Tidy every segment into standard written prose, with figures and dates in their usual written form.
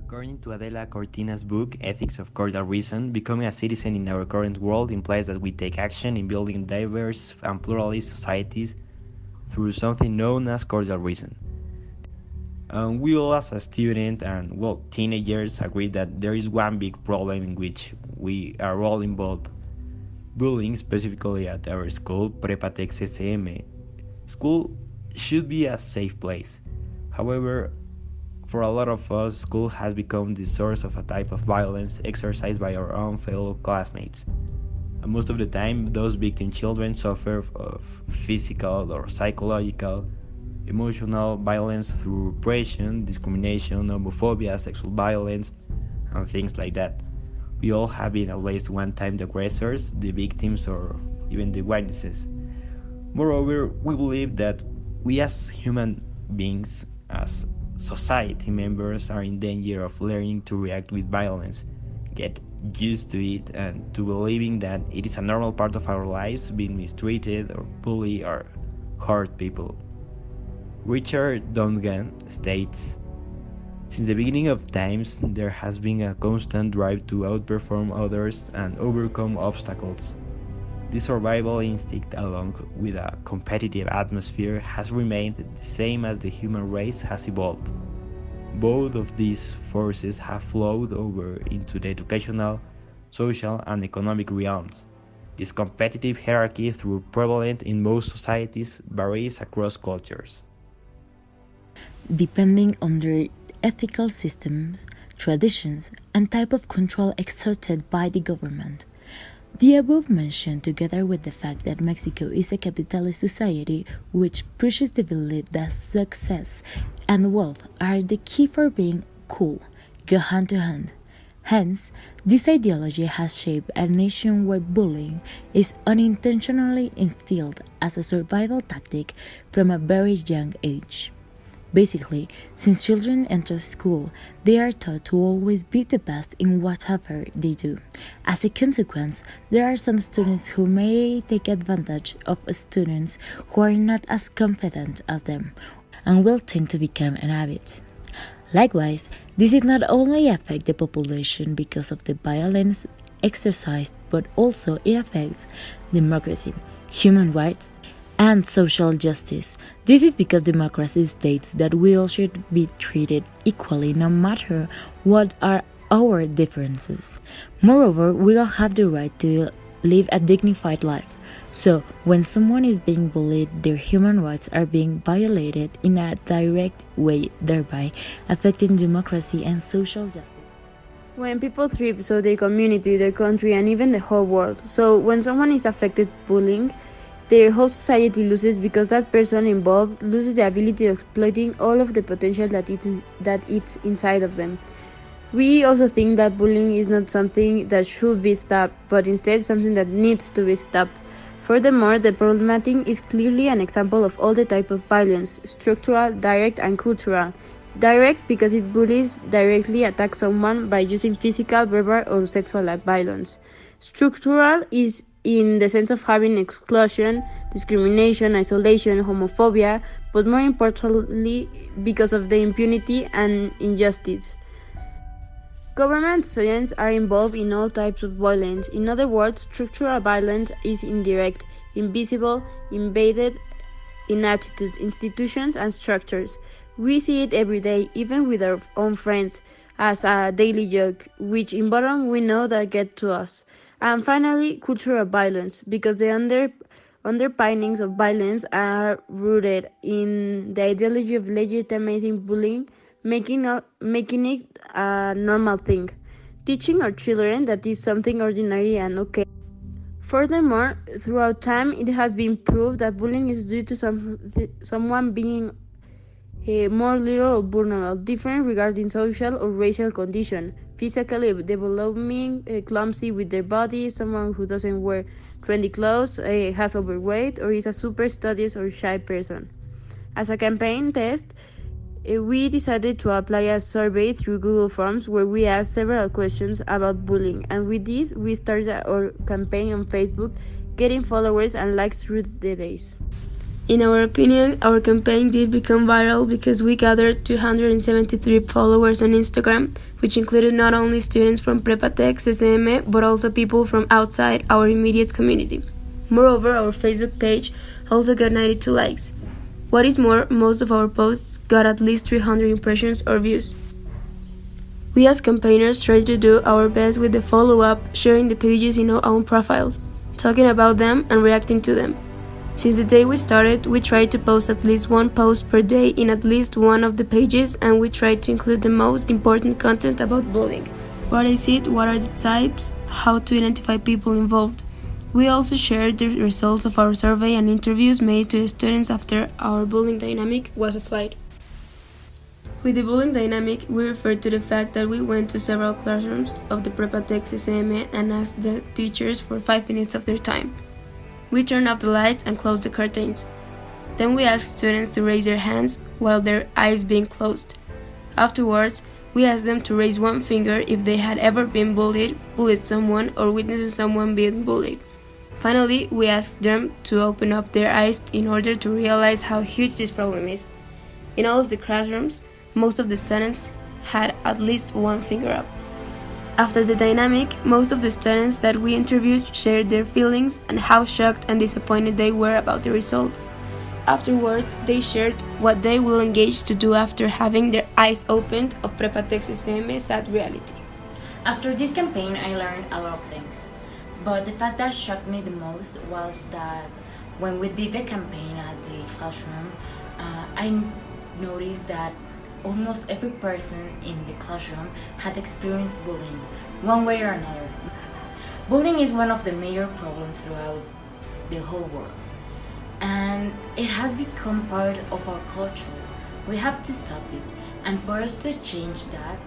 According to Adela Cortina's book, Ethics of Cordial Reason, becoming a citizen in our current world implies that we take action in building diverse and pluralist societies through something known as cordial reason. We all, as a student and teenagers, agree that there is one big problem in which we are all involved: bullying, specifically at our school, Prepatex SM. School should be a safe place. However, for a lot of us, school has become the source of a type of violence exercised by our own fellow classmates. And most of the time, those victim children suffer of physical or psychological, emotional violence through oppression, discrimination, homophobia, sexual violence, and things like that. We all have been at least one time the aggressors, the victims, or even the witnesses. Moreover, we believe that we as human beings, as society members, are in danger of learning to react with violence, get used to it, and to believing that it is a normal part of our lives being mistreated or bully or hurt people. Richard Dungan states, since the beginning of times, there has been a constant drive to outperform others and overcome obstacles. This survival instinct, along with a competitive atmosphere, has remained the same as the human race has evolved. Both of these forces have flowed over into the educational, social, and economic realms. This competitive hierarchy, though prevalent in most societies, varies across cultures. Depending on their ethical systems, traditions, and type of control exerted by the government. The above mentioned, together with the fact that Mexico is a capitalist society which pushes the belief that success and wealth are the key for being cool, go hand to hand. Hence, this ideology has shaped a nation where bullying is unintentionally instilled as a survival tactic from a very young age. Basically, since children enter school, they are taught to always be the best in whatever they do. As a consequence, there are some students who may take advantage of students who are not as confident as them and will tend to become an habit. Likewise, this is not only affect the population because of the violence exercised, but also it affects democracy, human rights, and social justice. This is because democracy states that we all should be treated equally no matter what are our differences. Moreover, we all have the right to live a dignified life. So, when someone is being bullied, their human rights are being violated in a direct way, thereby affecting democracy and social justice. When people thrive, so their community, their country, and even the whole world. So when someone is affected bullying, their whole society loses because that person involved loses the ability of exploiting all of the potential that it's inside of them. We also think that bullying is not something that should be stopped, but instead something that needs to be stopped. Furthermore, the problematic is clearly an example of all the type of violence: structural, direct, and cultural. Direct because it bullies directly attacks someone by using physical, verbal, or sexual violence. Structural is in the sense of having exclusion, discrimination, isolation, homophobia, but more importantly because of the impunity and injustice. Government agents are involved in all types of violence. In other words, structural violence is indirect, invisible, embedded in attitudes, institutions, and structures. We see it every day, even with our own friends, as a daily joke, which in bottom we know that get to us. And finally, cultural violence, because the underpinnings of violence are rooted in the ideology of legitimizing bullying, making it a normal thing, teaching our children that is something ordinary and okay. Furthermore, throughout time, it has been proved that bullying is due to someone being more little or vulnerable, different regarding social or racial condition, physically developing, clumsy with their body, someone who doesn't wear trendy clothes, has overweight, or is a super studious or shy person. As a campaign test, we decided to apply a survey through Google Forms where we asked several questions about bullying, and with this, we started our campaign on Facebook, getting followers and likes through the days. In our opinion, our campaign did become viral because we gathered 273 followers on Instagram, which included not only students from Prepatec CCM, but also people from outside our immediate community. Moreover, our Facebook page also got 92 likes. What is more, most of our posts got at least 300 impressions or views. We as campaigners tried to do our best with the follow-up, sharing the pages in our own profiles, talking about them and reacting to them. Since the day we started, we tried to post at least one post per day in at least one of the pages, and we tried to include the most important content about bullying. What is it, what are the types, how to identify people involved. We also shared the results of our survey and interviews made to the students after our bullying dynamic was applied. With the bullying dynamic, we refer to the fact that we went to several classrooms of the Prepatec CCM and asked the teachers for 5 minutes of their time. We turned off the lights and closed the curtains. Then we asked students to raise their hands while their eyes being closed. Afterwards, we asked them to raise one finger if they had ever been bullied someone, or witnessed someone being bullied. Finally, we asked them to open up their eyes in order to realize how huge this problem is. In all of the classrooms, most of the students had at least one finger up. After the dynamic, most of the students that we interviewed shared their feelings and how shocked and disappointed they were about the results. Afterwards, they shared what they will engage to do after having their eyes opened of Prepatec CCM's sad reality. After this campaign, I learned a lot of things, but the fact that shocked me the most was that when we did the campaign at the classroom, I noticed that almost every person in the classroom had experienced bullying, one way or another. Bullying is one of the major problems throughout the whole world, and it has become part of our culture. We have to stop it, and for us to change that,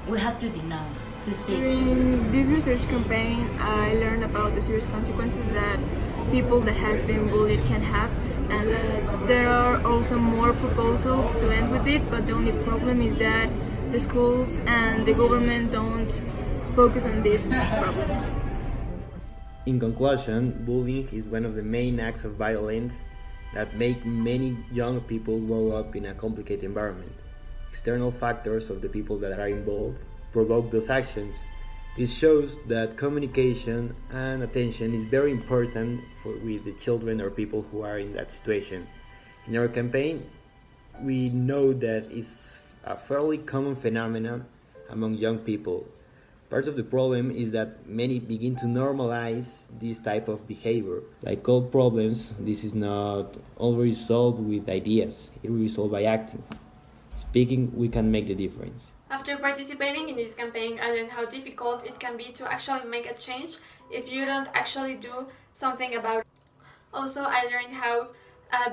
we have to denounce, to speak. During this research campaign, I learned about the serious consequences that people that has been bullied can have, and there are also more proposals to end with it, but the only problem is that the schools and the government don't focus on this problem. In conclusion, bullying is one of the main acts of violence that make many young people grow up in a complicated environment. External factors of the people that are involved provoke those actions. This shows that communication and attention is very important with the children or people who are in that situation. In our campaign, we know that it's a fairly common phenomenon among young people. Part of the problem is that many begin to normalize this type of behavior. Like all problems, this is not always solved with ideas, it will be solved by acting. Speaking, we can make the difference. After participating in this campaign, I learned how difficult it can be to actually make a change if you don't actually do something about it. Also, I learned how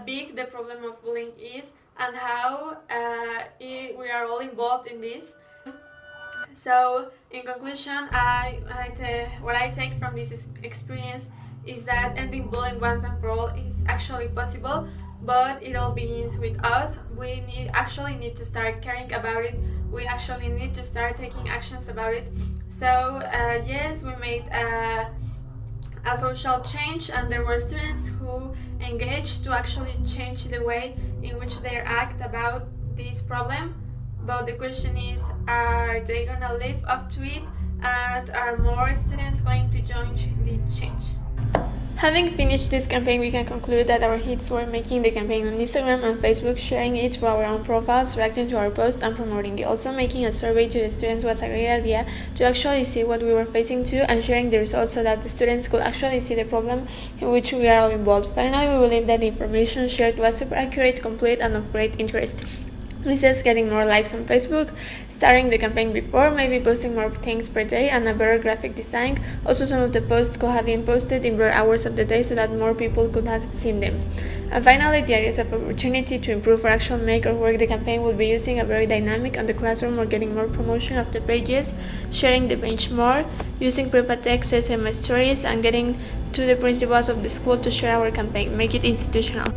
big the problem of bullying is and how we are all involved in this. So, in conclusion, what I take from this experience is that ending bullying once and for all is actually possible, but it all begins with us. We actually need to start caring about it. We actually need to start taking actions about it. So yes, we made a social change, and there were students who engaged to actually change the way in which they act about this problem. But the question is, are they gonna live up to it, and are more students going to join the change? Having finished this campaign, we can conclude that our hits were making the campaign on Instagram and Facebook, sharing it to our own profiles, reacting to our posts, and promoting it. Also, making a survey to the students was a great idea to actually see what we were facing too, and sharing the results so that the students could actually see the problem in which we are all involved. Finally, we believe that the information shared was super accurate, complete, and of great interest. Mrs. getting more likes on Facebook, starting the campaign before, maybe posting more things per day, and a better graphic design. Also, some of the posts could have been posted in rare hours of the day so that more people could have seen them. And finally, the areas of opportunity to improve or actually make or work the campaign would be using a very dynamic on the classroom or getting more promotion of the pages, sharing the page more, using Prepatec SMS stories, and getting to the principals of the school to share our campaign, make it institutional.